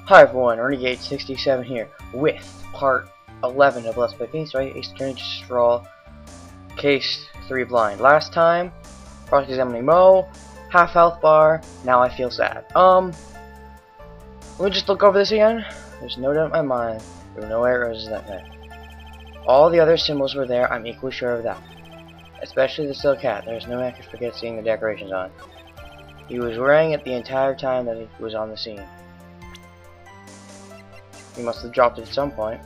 Hi everyone, Renegade67 here with part 11 of Let's Play Phoenix Wright, Ace Attorney Straw, Case 3 Blind. Last time, cross-examining Mo, half health bar, now I feel sad. Let me just look over this again. There's no doubt in my mind, there were no arrows that night. All the other symbols were there, I'm equally sure of that. Especially the silk hat, there's no way I could forget seeing the decorations on. He was wearing it the entire time that he was on the scene. He must have dropped it at some point.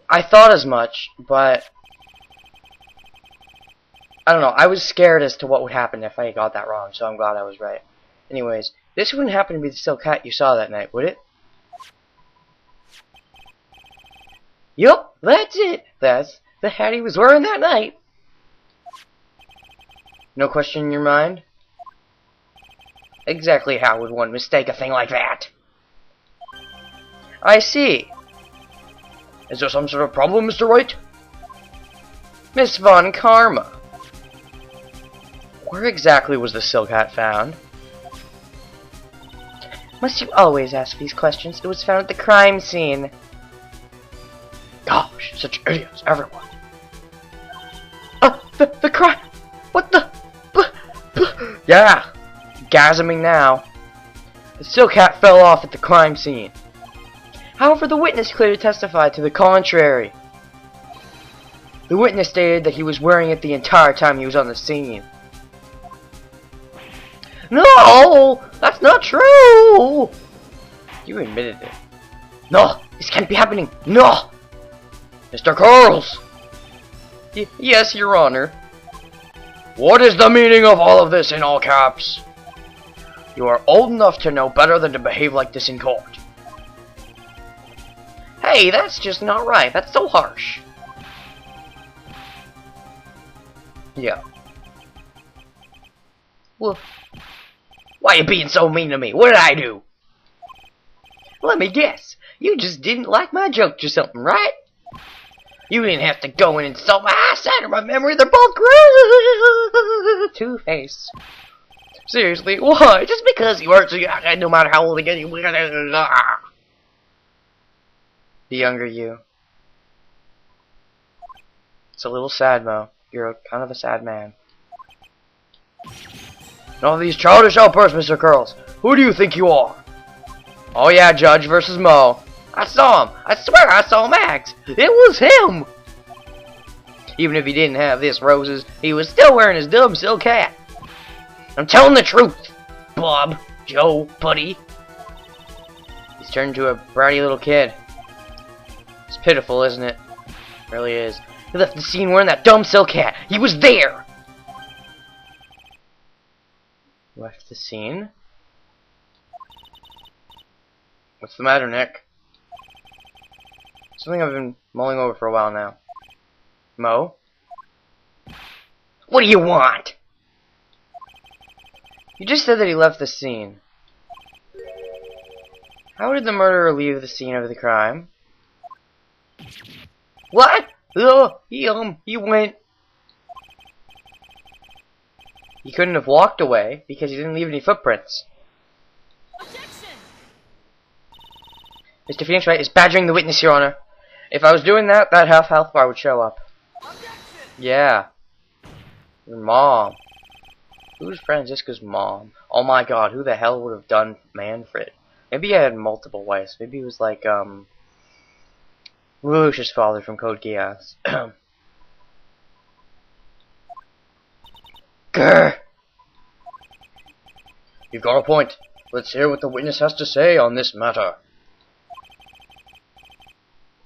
I thought as much, but I don't know. I was scared as to what would happen if I got that wrong, so I'm glad I was right. Anyways, this wouldn't happen to be the silk hat you saw that night, would it? Yup, that's it. That's the hat he was wearing that night. No question in your mind? Exactly how would one mistake a thing like that? I see. Is there some sort of problem, Mr. Wright? Miss Von Karma. Where exactly was the silk hat found? Must you always ask these questions? It was found at the crime scene. Gosh, such idiots, everyone. The crime! What the? Yeah! Gasming now. The silk hat fell off at the crime scene. However, the witness clearly testified to the contrary. The witness stated that he was wearing it the entire time he was on the scene. No! That's not true! You admitted it. No! This can't be happening! No! Mr. Curls! Yes, Your Honor. What is the meaning of all of this in all caps? You are old enough to know better than to behave like this in court. Hey, that's just not right. That's so harsh. Yeah. Well, why are you being so mean to me? What did I do? Let me guess. You just didn't like my jokes or something, right? You didn't have to go and insult my eyesight or my memory. They're both great. Two-Face. Seriously, why? Just because you are so young, no matter how old you get, the younger you. It's a little sad, Mo. You're kind of a sad man. All these childish outbursts, Mr. Curls. Who do you think you are? Oh yeah, Judge versus Mo. I saw him. I swear I saw Max. It was him. Even if he didn't have this roses, he was still wearing his dumb silk hat. I'm telling the truth, Bob, Joe, Buddy. He's turned into a bratty little kid. It's pitiful, isn't it? It really is. He left the scene wearing that dumb silk hat. He was there. Left the scene? What's the matter, Nick? Something I've been mulling over for a while now. Mo? What do you want? You just said that he left the scene. How did the murderer leave the scene of the crime? What? He went... He couldn't have walked away because he didn't leave any footprints. Objection! Mr. Phoenix Wright is badgering the witness, Your Honor. If I was doing that, that half health bar would show up. Objection! Yeah. Your mom. Who's Franziska's mom? Oh my god, who the hell would have done Manfred? Maybe he had multiple wives. Maybe he was like, Lucius' father from Code Geass. Grr! You've got a point. Let's hear what the witness has to say on this matter.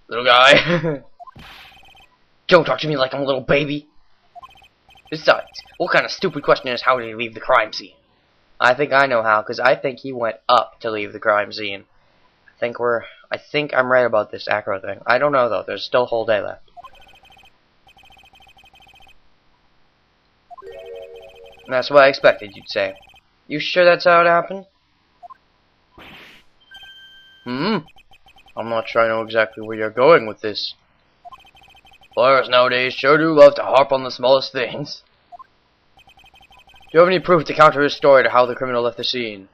Little guy. Don't talk to me like I'm a little baby. Besides, what kind of stupid question is how did he leave the crime scene? I think I know how, because I think he went up to leave the crime scene. I think I'm right about this acro thing. I don't know though, there's still a whole day left. And that's what I expected you'd say. You sure that's how it happened? I'm not sure I know exactly where you're going with this. Lawyers nowadays sure do love to harp on the smallest things. Do you have any proof to counter his story to how the criminal left the scene?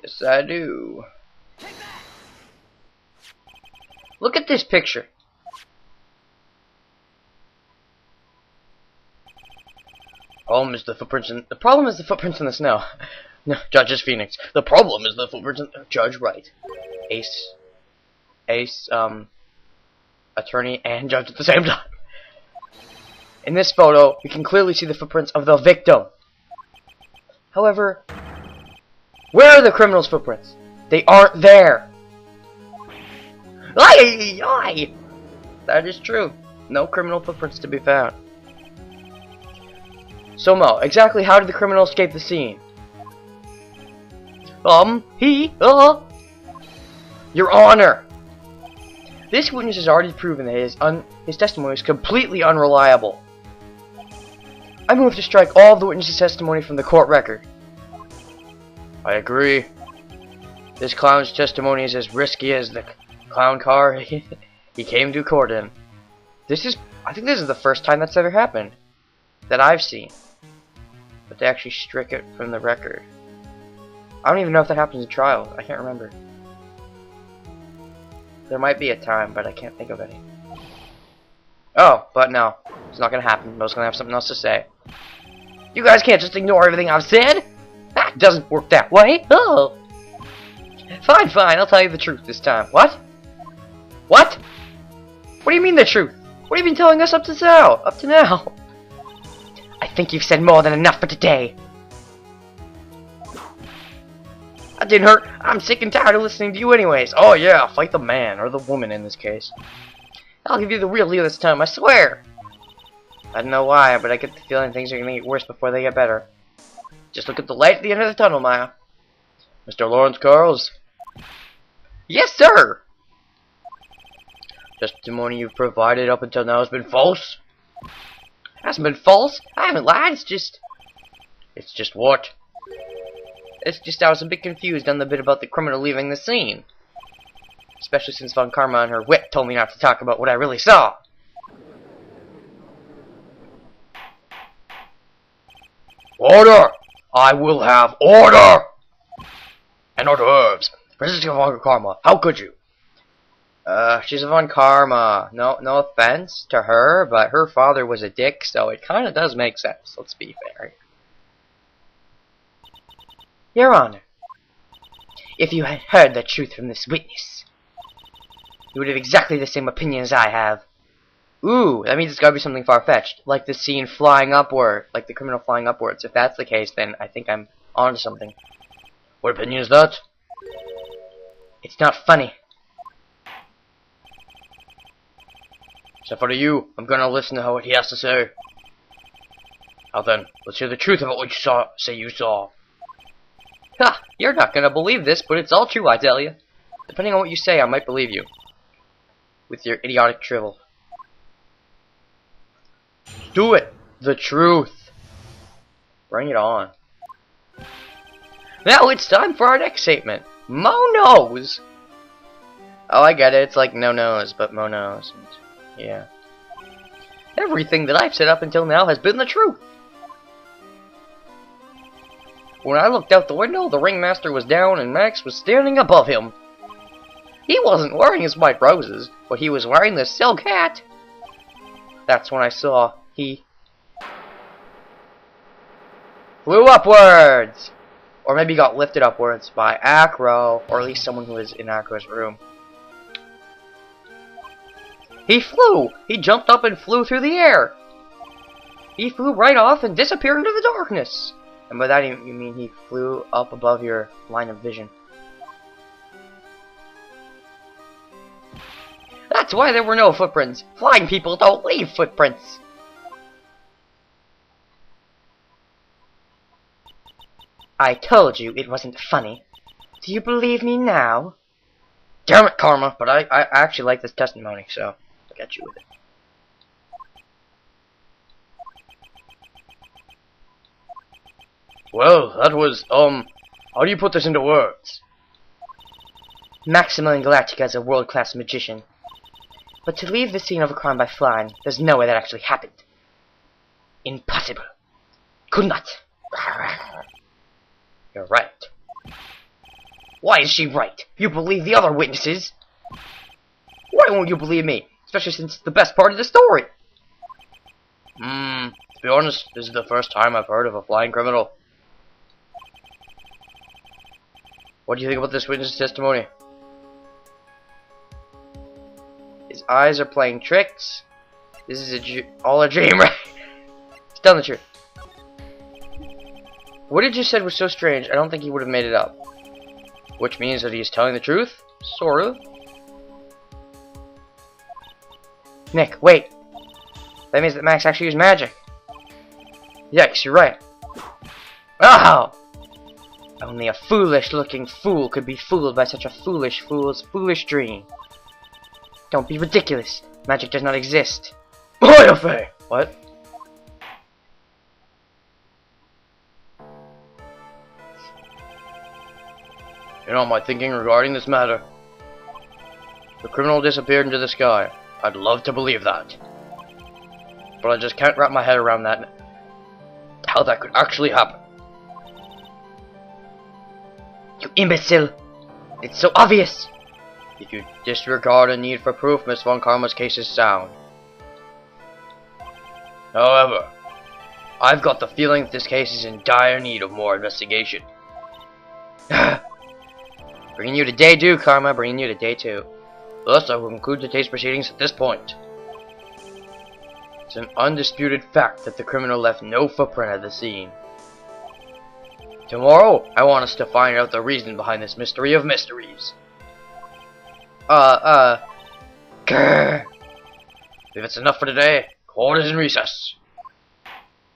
Yes, I do. Look at this picture. The problem is the footprints in the snow. No, Judge's Phoenix. The problem is the footprints in Judge Wright. Ace, attorney and judge at the same time. In this photo, we can clearly see the footprints of the victim. However, where are the criminal's footprints? They aren't there. Aye! That is true. No criminal footprints to be found. So Mo, exactly how did the criminal escape the scene? Your Honor! This witness has already proven that his testimony is completely unreliable. I move to strike all of the witness's testimony from the court record. I agree. This clown's testimony is as risky as the clown car he came to court in. I think this is the first time that's ever happened that I've seen. But they actually strike it from the record. I don't even know if that happens in trial. I can't remember. There might be a time, but I can't think of any. Oh, but no. It's not gonna happen. Mo's gonna have something else to say. You guys can't just ignore everything I've said! That doesn't work that way! Oh! Fine, I'll tell you the truth this time. What? What? What do you mean the truth? What have you been telling us up to now? I think you've said more than enough for today. That didn't hurt. I'm sick and tired of listening to you anyways. Oh yeah, fight the man, or the woman in this case. I'll give you the real deal this time, I swear. I don't know why, but I get the feeling things are gonna get worse before they get better. Just look at the light at the end of the tunnel, Maya. Mr. Lawrence Carls. Yes, sir! Testimony you've provided up until now has been false? Hasn't been false? I haven't lied, it's just what? It's just I was a bit confused on the bit about the criminal leaving the scene. Especially since Von Karma and her wit told me not to talk about what I really saw. Order! I will have order! And hors d'oeuvres. Princess Von Karma, how could you? She's a Von Karma. No offense to her, but her father was a dick, so it kinda does make sense. Let's be fair. Your Honor, if you had heard the truth from this witness, you would have exactly the same opinion as I have. Ooh, that means it's gotta be something far-fetched, like the scene flying upward, like the criminal flying upwards. If that's the case, then I think I'm onto something. What opinion is that? It's not funny. Except for you, I'm gonna listen to what he has to say. Now then, let's hear the truth about what you say you saw. Ha! You're not gonna believe this, but it's all true, I tell you. Depending on what you say, I might believe you. With your idiotic drivel. Do it! The truth! Bring it on. Now it's time for our next statement. Mo knows! Oh, I get it. It's like no knows, but Mo knows. And, yeah. Everything that I've said up until now has been the truth. When I looked out the window, the ringmaster was down and Max was standing above him. He wasn't wearing his white roses, but he was wearing the silk hat. That's when I saw he flew upwards! Or maybe got lifted upwards by Acro, or at least someone who was in Acro's room. He flew! He jumped up and flew through the air! He flew right off and disappeared into the darkness! And by that you mean he flew up above your line of vision. That's why there were no footprints! Flying people don't leave footprints! I told you it wasn't funny. Do you believe me now? Damn it, Karma! But I actually like this testimony, so I'll get you with it. Well, that was, how do you put this into words? Maximilian Galactica is a world-class magician. But to leave the scene of a crime by flying, there's no way that actually happened. Impossible. Could not. You're right. Why is she right? You believe the other witnesses. Why won't you believe me? Especially since it's the best part of the story. To be honest, this is the first time I've heard of a flying criminal. What do you think about this witness testimony? His eyes are playing tricks. This is all a dream, right? He's telling the truth. What he just said was so strange, I don't think he would have made it up. Which means that he's telling the truth? Sort of. Nick, wait. That means that Max actually used magic. Yikes, you're right. Oh! Only a foolish-looking fool could be fooled by such a fool's foolish dream. Don't be ridiculous. Magic does not exist. What? You know my thinking regarding this matter. The criminal disappeared into the sky. I'd love to believe that. But I just can't wrap my head around that. How that could actually happen. You imbecile! It's so obvious! If you disregard a need for proof, Miss Von Karma's case is sound. However, I've got the feeling that this case is in dire need of more investigation. Bringing you to day 2, Karma. Bringing you to day 2. Thus, I will conclude the case proceedings at this point. It's an undisputed fact that the criminal left no footprint at the scene. Tomorrow, I want us to find out the reason behind this mystery of mysteries. Grr. If it's enough for today, court is in recess.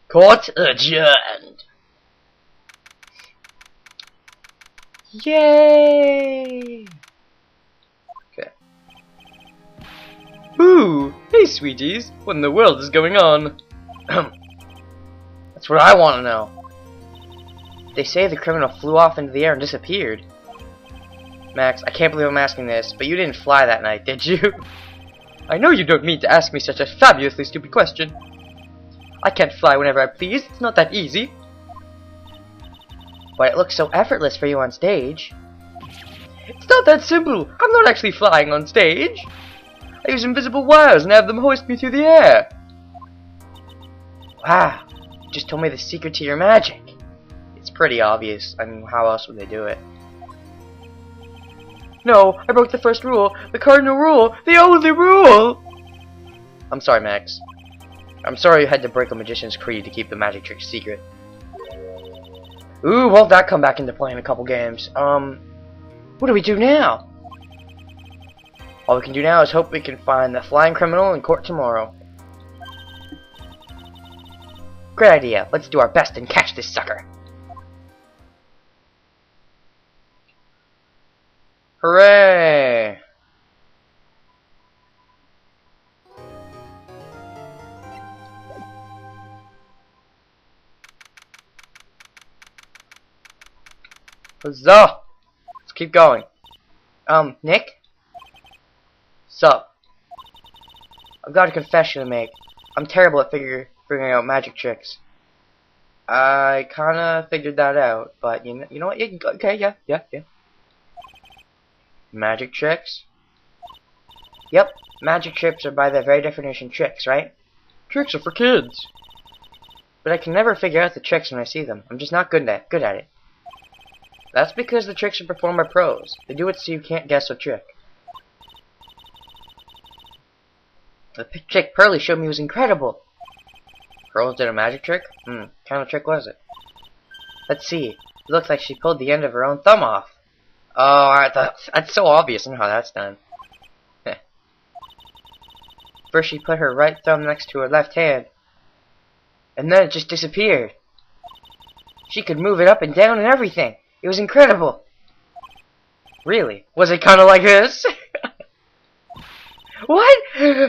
Court adjourned. Yay! Okay. Ooh, hey sweeties, what in the world is going on? That's what I want to know. They say the criminal flew off into the air and disappeared. Max, I can't believe I'm asking this, but you didn't fly that night, did you? I know you don't mean to ask me such a fabulously stupid question. I can't fly whenever I please, it's not that easy. But it looks so effortless for you on stage. It's not that simple. I'm not actually flying on stage. I use invisible wires and have them hoist me through the air. Wow, you just told me the secret to your magic. It's pretty obvious. I mean, how else would they do it? No, I broke the first rule. The cardinal rule. The only rule. I'm sorry, Max. I'm sorry you had to break a magician's creed to keep the magic trick secret. Ooh, won't that come back into play in a couple games? What do we do now? All we can do now is hope we can find the flying criminal in court tomorrow. Great idea. Let's do our best and catch this sucker. Hooray! Huzzah! Let's keep going. Nick? Sup? I've got a confession to make. I'm terrible at figuring out magic tricks. I kinda figured that out, but you know what? Okay, yeah. Magic tricks? Yep, magic tricks are by their very definition tricks, right? Tricks are for kids. But I can never figure out the tricks when I see them. I'm just not good at it. That's because the tricks are performed by pros. They do it so you can't guess a trick. The trick Pearly showed me was incredible. Pearl did a magic trick? What kind of trick was it? Let's see. It looks like she pulled the end of her own thumb off. Oh, that's so obvious in how that's done. First she put her right thumb next to her left hand, and then it just disappeared. She could move it up and down and everything. It was incredible. Really? Was it kind of like this? What?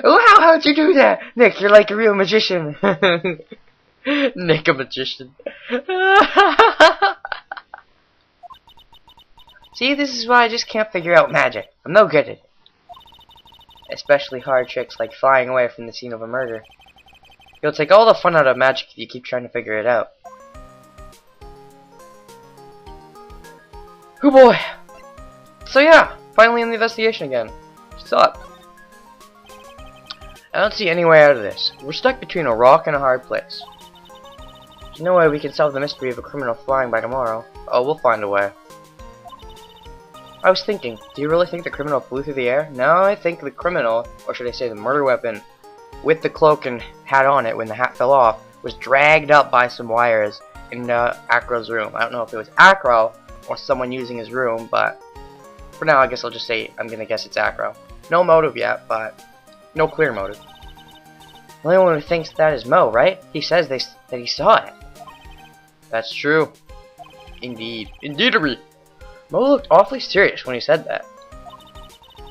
Wow, how'd you do that? Nick, you're like a real magician. Nick, a magician. See, this is why I just can't figure out magic. I'm no good at it. Especially hard tricks like flying away from the scene of a murder. You'll take all the fun out of magic if you keep trying to figure it out. Oh boy! So yeah, finally in the investigation again. What's up? I don't see any way out of this. We're stuck between a rock and a hard place. There's no way we can solve the mystery of a criminal flying by tomorrow. Oh, we'll find a way. I was thinking, do you really think the criminal flew through the air? No, I think the criminal, or should I say the murder weapon, with the cloak and hat on it when the hat fell off, was dragged up by some wires in Acro's room. I don't know if it was Acro or someone using his room, but for now I guess I'll just say I'm gonna guess it's Acro. No motive yet, but no clear motive. The only one who thinks that is Mo, right? He says that he saw it. That's true. Indeed. Indeedery. Mo looked awfully serious when he said that.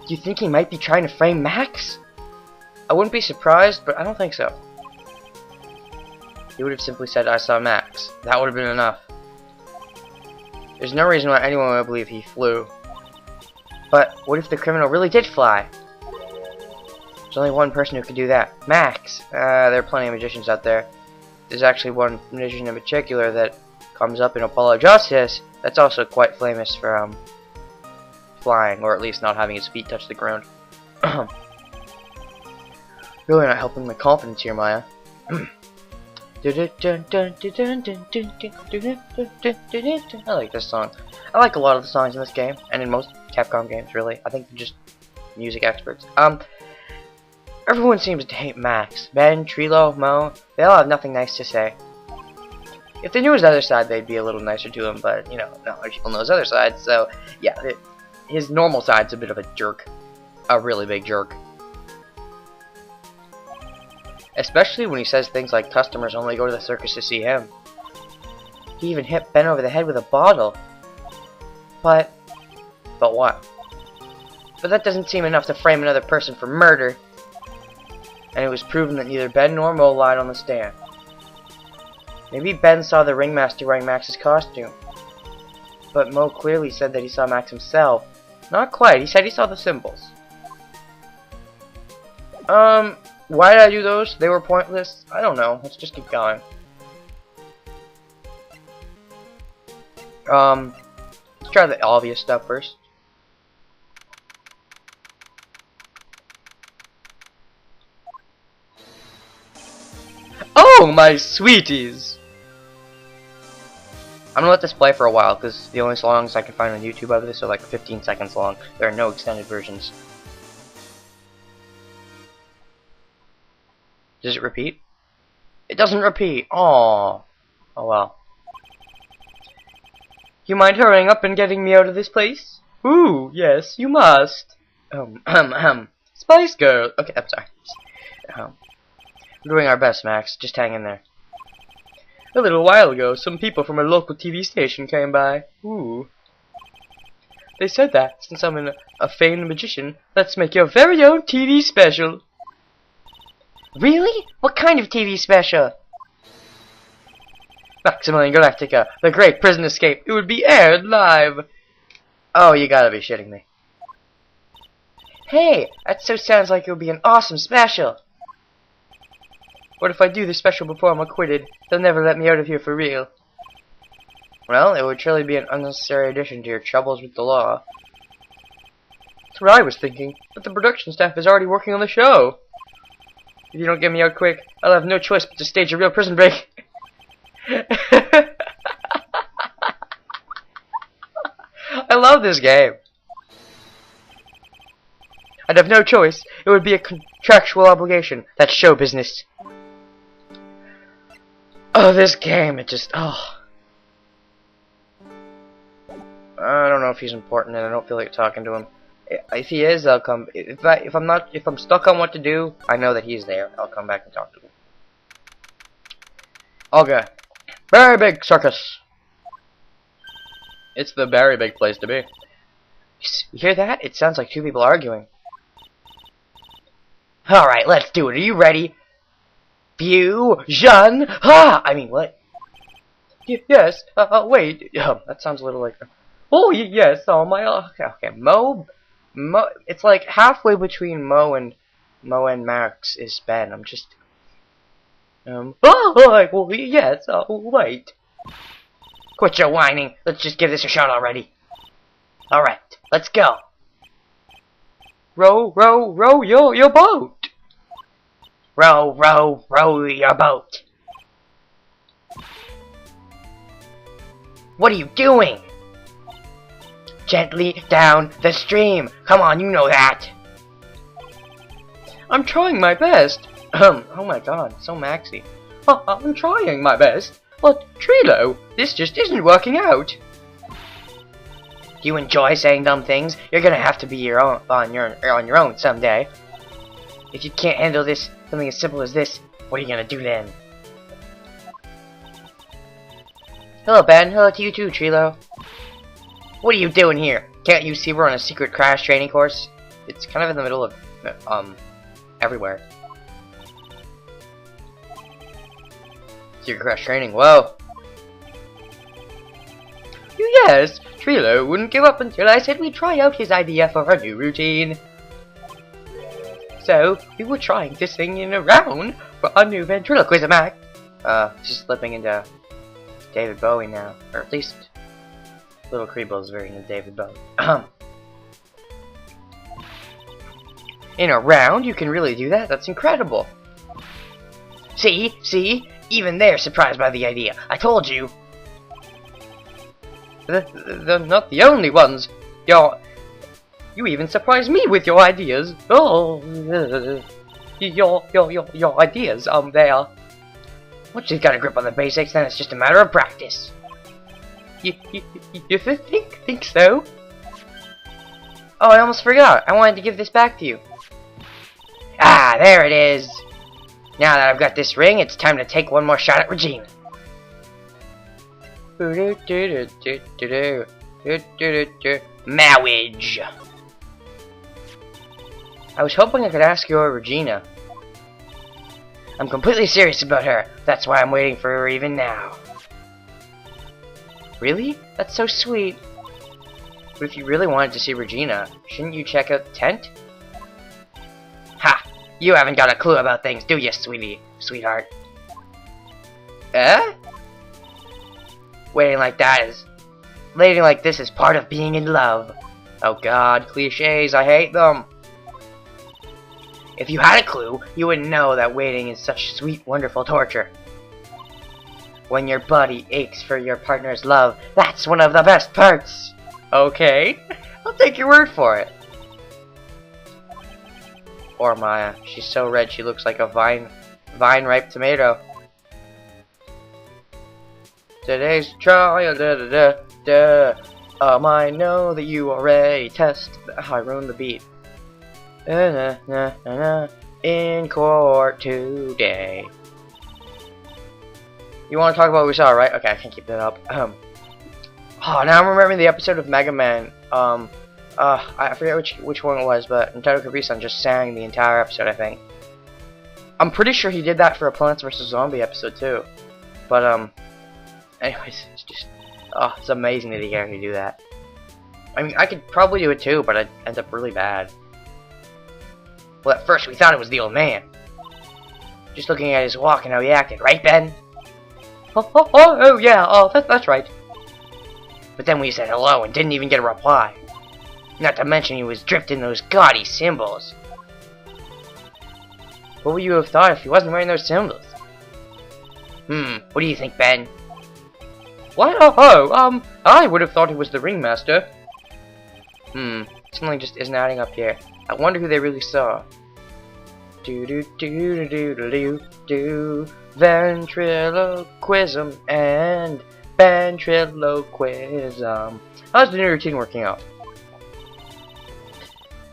Do you think he might be trying to frame Max? I wouldn't be surprised, but I don't think so. He would have simply said, I saw Max. That would have been enough. There's no reason why anyone would believe he flew. But what if the criminal really did fly? There's only one person who could do that. Max. There are plenty of magicians out there. There's actually one magician in particular that comes up in Apollo Justice that's also quite famous for flying, or at least not having his feet touch the ground. Really not helping my confidence here, Maya. I like this song. I like a lot of the songs in this game, and in most Capcom games, really. I think they're just music experts. Everyone seems to hate Max. Ben, Trilo, Mo, they all have nothing nice to say. If they knew his other side, they'd be a little nicer to him, but, you know, not many people know his other side, so, yeah, his normal side's a bit of a jerk. A really big jerk. Especially when he says things like customers only go to the circus to see him. He even hit Ben over the head with a bottle. But what? But that doesn't seem enough to frame another person for murder. And it was proven that neither Ben nor Mo lied on the stand. Maybe Ben saw the ringmaster wearing Max's costume. But Mo clearly said that he saw Max himself. Not quite, he said he saw the symbols. Why did I do those? They were pointless? I don't know, let's just keep going. Let's try the obvious stuff first. Oh, my sweeties! I'm gonna let this play for a while, because the only songs I can find on YouTube of this are like 15 seconds long. There are no extended versions. Does it repeat? It doesn't repeat! Aww. Oh well. You mind hurrying up and getting me out of this place? Ooh, yes, you must. Spice Girl. Okay, I'm sorry. We're doing our best, Max. Just hang in there. A little while ago, some people from a local TV station came by. Ooh. They said that, since I'm a famed magician, let's make your very own TV special. Really? What kind of TV special? Maximilian Galactica, The Great Prison Escape. It would be aired live. Oh, you gotta be shitting me. Hey, that so sounds like it would be an awesome special. What if I do the special before I'm acquitted? They'll never let me out of here for real. Well, it would surely be an unnecessary addition to your troubles with the law. That's what I was thinking, but the production staff is already working on the show. If you don't get me out quick, I'll have no choice but to stage a real prison break. I love this game. I'd have no choice. It would be a contractual obligation. That's show business. Oh, this game, it just, oh. I don't know if he's important and I don't feel like talking to him. If he is, I'll come. If I'm stuck on what to do, I know that he's there. I'll come back and talk to him. Okay. Very big circus. It's the very big place to be. You hear that? It sounds like two people arguing. Alright, let's do it. Are you ready? Fusion! Ha! I mean, what? Yes, wait. That sounds a little like... Oh, yes, oh my... Okay, Mo... It's like halfway between Mo and Max is Ben. I'm just... Oh, well, yes, oh, wait. Quit your whining. Let's just give this a shot already. Alright, let's go. Row, row, row your boat. Row, row, row your boat. What are you doing? Gently down the stream. Come on, you know that. I'm trying my best. Oh my god, so maxy. I'm trying my best. But Trilo, this just isn't working out. Do you enjoy saying dumb things? You're gonna have to be your own on your own someday. If you can't handle this, something as simple as this, what are you gonna do then? Hello, Ben. Hello to you too, Trilo. What are you doing here? Can't you see we're on a secret crash training course? It's kind of in the middle of everywhere. Secret crash training. Whoa. Yes, Trilo wouldn't give up until I said we'd try out his idea for a new routine. So, we were trying to sing in a round for a new ventriloquism act. Just slipping into David Bowie now. Or at least, Little Creeble's version of David Bowie. In a round, you can really do that? That's incredible. See? Even they're surprised by the idea. I told you. They're not the only ones. You even surprised me with your ideas. Oh, your ideas, they are. Once you've got a grip on the basics, then it's just a matter of practice. You think so? Oh, I almost forgot. I wanted to give this back to you. Ah, there it is. Now that I've got this ring, it's time to take one more shot at Regina. Marriage. I was hoping I could ask your Regina. I'm completely serious about her. That's why I'm waiting for her even now. Really? That's so sweet. But if you really wanted to see Regina, shouldn't you check out the tent? Ha! You haven't got a clue about things, do you, sweetheart? Waiting like this is part of being in love. Oh god, cliches, I hate them. If you had a clue, you would know that waiting is such sweet, wonderful torture. When your body aches for your partner's love, that's one of the best parts. Okay, I'll take your word for it. Or Maya, she's so red she looks like a vine-ripe tomato. Today's trial, I know that you are a test. I ruined the beat. In court today. You want to talk about what we saw, right? Okay, I can't keep that up. Oh, now I'm remembering the episode of Mega Man. I forget which one it was, but Nintendo Capri-san just sang the entire episode, I think. I'm pretty sure he did that for a Plants vs. Zombie episode too. But anyways, it's just it's amazing that he can actually do that. I mean, I could probably do it too, but I'd end up really bad. Well, at first we thought it was the old man. Just looking at his walk and how he acted, right, Ben? Oh yeah, that's right. But then we said hello and didn't even get a reply. Not to mention he was drifting those gaudy symbols. What would you have thought if he wasn't wearing those symbols? What do you think, Ben? What? I would have thought it was the ringmaster. Something just isn't adding up here. I wonder who they really saw. Ventriloquism and ventriloquism. How's the new routine working out?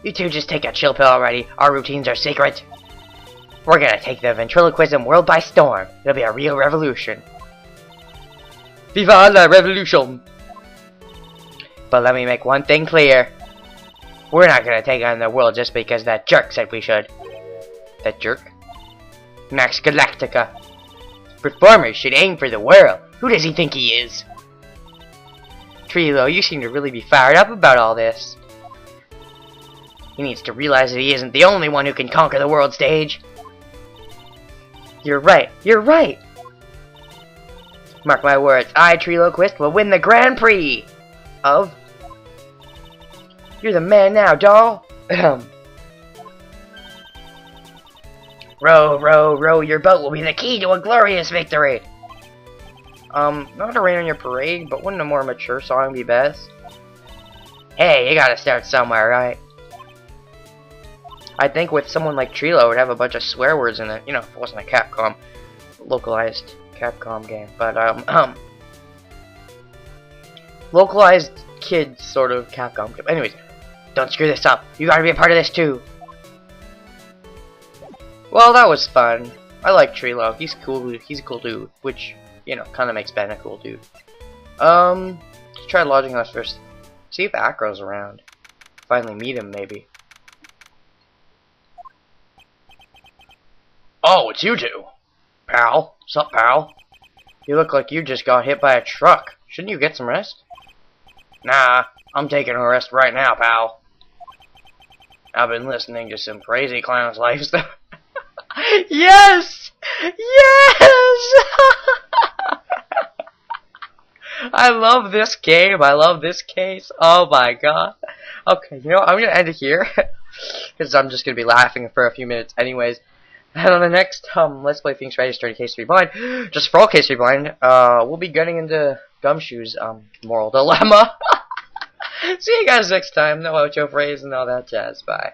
You two just take a chill pill already. Our routines are secret. We're gonna take the ventriloquism world by storm. It'll be a real revolution. Viva la revolution! But let me make one thing clear. We're not gonna take on the world just because that jerk said we should. That jerk? Max Galactica. Performers should aim for the world. Who does he think he is? Trilo, you seem to really be fired up about all this. He needs to realize that he isn't the only one who can conquer the world stage. You're right. Mark my words, I, Triloquist, will win the Grand Prix of You're the man now, doll. Row, row, row your boat will be the key to a glorious victory. Not to rain on your parade, but wouldn't a more mature song be best? Hey, you gotta start somewhere, right? I think with someone like Trilo, it would have a bunch of swear words in it. You know, if it wasn't a Capcom, localized Capcom game. But, localized kids sort of Capcom game. Anyways, don't screw this up. You gotta be a part of this too. Well, that was fun. I like Trilo. He's cool. He's a cool dude, which, you know, kind of makes Ben a cool dude. Let's try lodging us first. See if Acro's around. Finally meet him, maybe. Oh, it's you two. Pal. Sup, pal? You look like you just got hit by a truck. Shouldn't you get some rest? Nah, I'm taking a rest right now, pal. I've been listening to some crazy clown's lifestyle. Yes! Yes! I love this game. I love this case. Oh my god. Okay, you know what? I'm going to end it here. Because I'm just going to be laughing for a few minutes anyways. And on the next Let's Play Things Ready Starting Case 3 Blind, just for all Case 3 Blind, we'll be getting into Gumshoe's moral dilemma. See you guys next time. No outro phrase and all that jazz. Bye.